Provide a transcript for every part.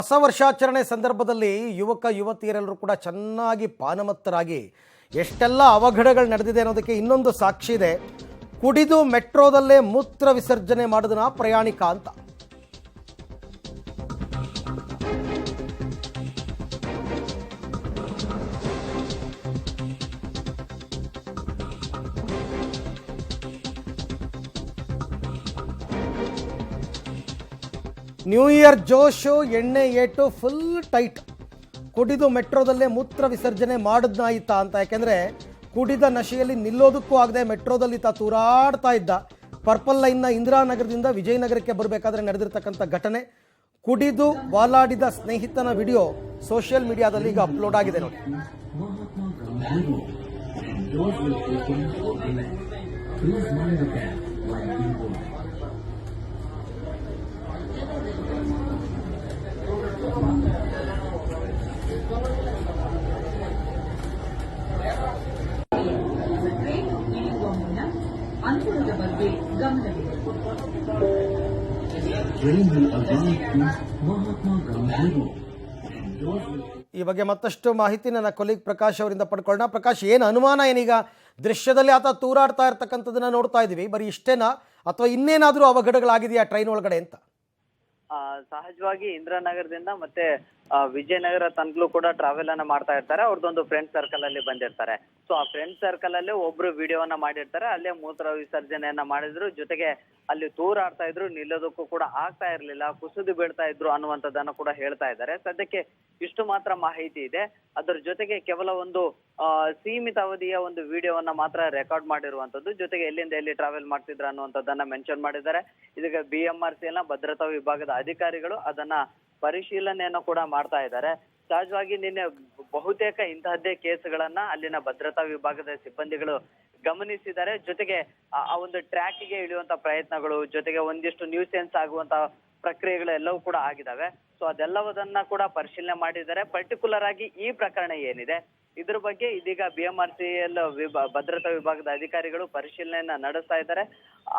ಹೊಸ ವರ್ಷಾಚರಣೆ ಸಂದರ್ಭದಲ್ಲಿ ಯುವಕ ಯುವತಿಯರೆಲ್ಲರೂ ಕೂಡ ಚೆನ್ನಾಗಿ ಪಾನಮತ್ತರಾಗಿ ಎಷ್ಟೆಲ್ಲ ಅವಘಡಗಳು ನಡೆದಿದೆ ಅನ್ನೋದಕ್ಕೆ ಇನ್ನೊಂದು ಸಾಕ್ಷಿ ಇದೆ. ಕುಡಿದು ಮೆಟ್ರೋದಲ್ಲೇ ಮೂತ್ರ ವಿಸರ್ಜನೆ ಮಾಡಿದನ ಪ್ರಯಾಣಿಕ ಅಂತ. ನ್ಯೂ ಇಯರ್ ಜೋಶು, ಎಣ್ಣೆ ಏಟು ಫುಲ್ ಟೈಟ್. ಕುಡಿದು ಮೆಟ್ರೋದಲ್ಲೇ ಮೂತ್ರ ವಿಸರ್ಜನೆ ಮಾಡಿದ್ನಾಯಿತಾ ಅಂತ. ಯಾಕೆಂದರೆ ಕುಡಿದ ನಶೆಯಲ್ಲಿ ನಿಲ್ಲೋದಕ್ಕೂ ಆಗದೆ ಮೆಟ್ರೋದಲ್ಲಿ ತೂರಾಡ್ತಾ ಇದ್ದ. ಪರ್ಪಲ್ ಲೈನ್ನ ಇಂದಿರಾನಗರದಿಂದ ವಿಜಯನಗರಕ್ಕೆ ಬರಬೇಕಾದ್ರೆ ನಡೆದಿರ್ತಕ್ಕಂಥ ಘಟನೆ. ಕುಡಿದು ವಾಲಾಡಿದ ಸ್ನೇಹಿತನ ವಿಡಿಯೋ ಸೋಷಿಯಲ್ ಮೀಡಿಯಾದಲ್ಲಿ ಈಗ ಅಪ್ಲೋಡ್ ಆಗಿದೆ ನೋಡಿ. ಅನುಕೂಲದ ಬಗ್ಗೆ ಗಮನವಿದೆ. ಈ ಬಗ್ಗೆ ಮತ್ತಷ್ಟು ಮಾಹಿತಿ ನನ್ನ ಕೊಲೀಗ್ ಪ್ರಕಾಶ್ ಅವರಿಂದ ಪಡ್ಕೊಳ್ಳೋಣ. ಪ್ರಕಾಶ್, ಏನು ಅನುಮಾನ ಏನೀಗ ದೃಶ್ಯದಲ್ಲಿ ಆತ ತೂರಾಡ್ತಾ ಇರ್ತಕ್ಕಂಥದ್ದನ್ನ ನೋಡ್ತಾ ಇದೀವಿ, ಬರೀ ಇಷ್ಟೇನಾ ಅಥವಾ ಇನ್ನೇನಾದ್ರೂ ಅವಘಡಗಳಾಗಿದೆಯಾ ಟ್ರೈನ್ ಒಳಗಡೆ ಅಂತ? ಸಹಜವಾಗಿ ಇಂದಿರಾನಗರದಿಂದ ಮತ್ತೆ ವಿಜಯನಗರ ತನಕಲೂ ಕೂಡ ಟ್ರಾವೆಲ್ ಅನ್ನ ಮಾಡ್ತಾ ಇರ್ತಾರೆ. ಅವ್ರದ್ದೊಂದು ಫ್ರೆಂಡ್ ಸರ್ಕಲ್ ಅಲ್ಲಿ ಬಂದಿರ್ತಾರೆ. ಸೊ ಆ ಫ್ರೆಂಡ್ ಸರ್ಕಲ್ ಅಲ್ಲಿ ಒಬ್ರು ವಿಡಿಯೋವನ್ನ ಮಾಡಿರ್ತಾರೆ. ಅಲ್ಲೇ ಮೂತ್ರ ವಿಸರ್ಜನೆಯನ್ನ ಮಾಡಿದ್ರು, ಜೊತೆಗೆ ಅಲ್ಲಿ ತೂರಾಡ್ತಾ ಇದ್ರು, ನಿಲ್ಲೋದಕ್ಕೂ ಕೂಡ ಆಗ್ತಾ ಇರ್ಲಿಲ್ಲ, ಕುಸಿದು ಬೀಳ್ತಾ ಇದ್ರು ಅನ್ನುವಂಥದ್ದನ್ನ ಕೂಡ ಹೇಳ್ತಾ ಇದ್ದಾರೆ. ಸದ್ಯಕ್ಕೆ ಇಷ್ಟು ಮಾತ್ರ ಮಾಹಿತಿ ಇದೆ. ಅದರ ಜೊತೆಗೆ ಕೇವಲ ಒಂದು ಸೀಮಿತ ಅವಧಿಯ ಒಂದು ವಿಡಿಯೋವನ್ನ ಮಾತ್ರ ರೆಕಾರ್ಡ್ ಮಾಡಿರುವಂತದ್ದು, ಜೊತೆಗೆ ಎಲ್ಲಿಂದ ಎಲ್ಲಿ ಟ್ರಾವೆಲ್ ಮಾಡ್ತಿದ್ರ ಅನ್ನುವಂಥದ್ದನ್ನ ಮೆನ್ಷನ್ ಮಾಡಿದ್ದಾರೆ. ಇದೀಗ BMRCL ನ ಭದ್ರತಾ ವಿಭಾಗದ ಅಧಿಕಾರಿಗಳು ಅದನ್ನ ಪರಿಶೀಲನೆಯನ್ನು ಕೂಡ ಮಾಡ್ತಾ ಇದ್ದಾರೆ. ಸಹಜವಾಗಿ ನಿನ್ನೆ ಬಹುತೇಕ ಇಂತಹದ್ದೇ ಕೇಸ್ಗಳನ್ನ ಅಲ್ಲಿನ ಭದ್ರತಾ ವಿಭಾಗದ ಸಿಬ್ಬಂದಿಗಳು ಗಮನಿಸಿದ್ದಾರೆ. ಜೊತೆಗೆ ಆ ಒಂದು ಟ್ರ್ಯಾಕ್ಗೆ ಇಳಿಯುವಂತ ಪ್ರಯತ್ನಗಳು, ಜೊತೆಗೆ ಒಂದಿಷ್ಟು ನ್ಯೂಸೆನ್ಸ್ ಆಗುವಂತ ಪ್ರಕ್ರಿಯೆಗಳು ಎಲ್ಲವೂ ಕೂಡ ಆಗಿದಾವೆ. ಸೊ ಅದೆಲ್ಲವನ್ನ ಕೂಡ ಪರಿಶೀಲನೆ ಮಾಡಿದ್ದಾರೆ. ಪರ್ಟಿಕ್ಯುಲರ್ ಆಗಿ ಈ ಪ್ರಕರಣ ಏನಿದೆ ಇದ್ರ ಬಗ್ಗೆ ಇದೀಗ BMRCL ಭದ್ರತಾ ವಿಭಾಗದ ಅಧಿಕಾರಿಗಳು ಪರಿಶೀಲನೆಯನ್ನ ನಡೆಸ್ತಾ ಇದ್ದಾರೆ.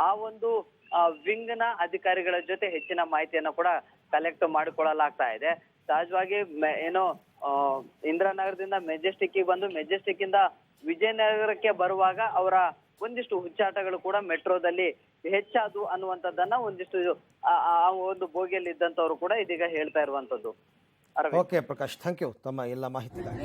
ಆ ಒಂದು ವಿಂಗ್ ನ ಅಧಿಕಾರಿಗಳ ಜೊತೆ ಹೆಚ್ಚಿನ ಮಾಹಿತಿಯನ್ನು ಕೂಡ ಕಲೆಕ್ಟ್ ಮಾಡಿಕೊಳ್ಳಲಾಗ್ತಾ ಇದೆ. ಸಹಜವಾಗಿ ಏನೋ ಇಂದಿರಾನಗರದಿಂದ ಮೆಜೆಸ್ಟಿಕ್ ಬಂದು ಮೆಜೆಸ್ಟಿಕ್ ಇಂದ ವಿಜಯನಗರಕ್ಕೆ ಬರುವಾಗ ಅವರ ಒಂದಿಷ್ಟು ಹುಚ್ಚಾಟಗಳು ಕೂಡ ಮೆಟ್ರೋದಲ್ಲಿ ಹೆಚ್ಚಾದು ಅನ್ನುವಂಥದ್ದನ್ನ ಒಂದಿಷ್ಟು ಆ ಒಂದು ಬೋಗಿಯಲ್ಲಿ ಇದ್ದಂತವ್ರು ಕೂಡ ಇದೀಗ ಹೇಳ್ತಾ ಇರುವಂತದ್ದು. ಓಕೆ ಪ್ರಕಾಶ್, ಥ್ಯಾಂಕ್ ಯು ತಮ್ಮ ಎಲ್ಲ ಮಾಹಿತಿಗಾಗಿ.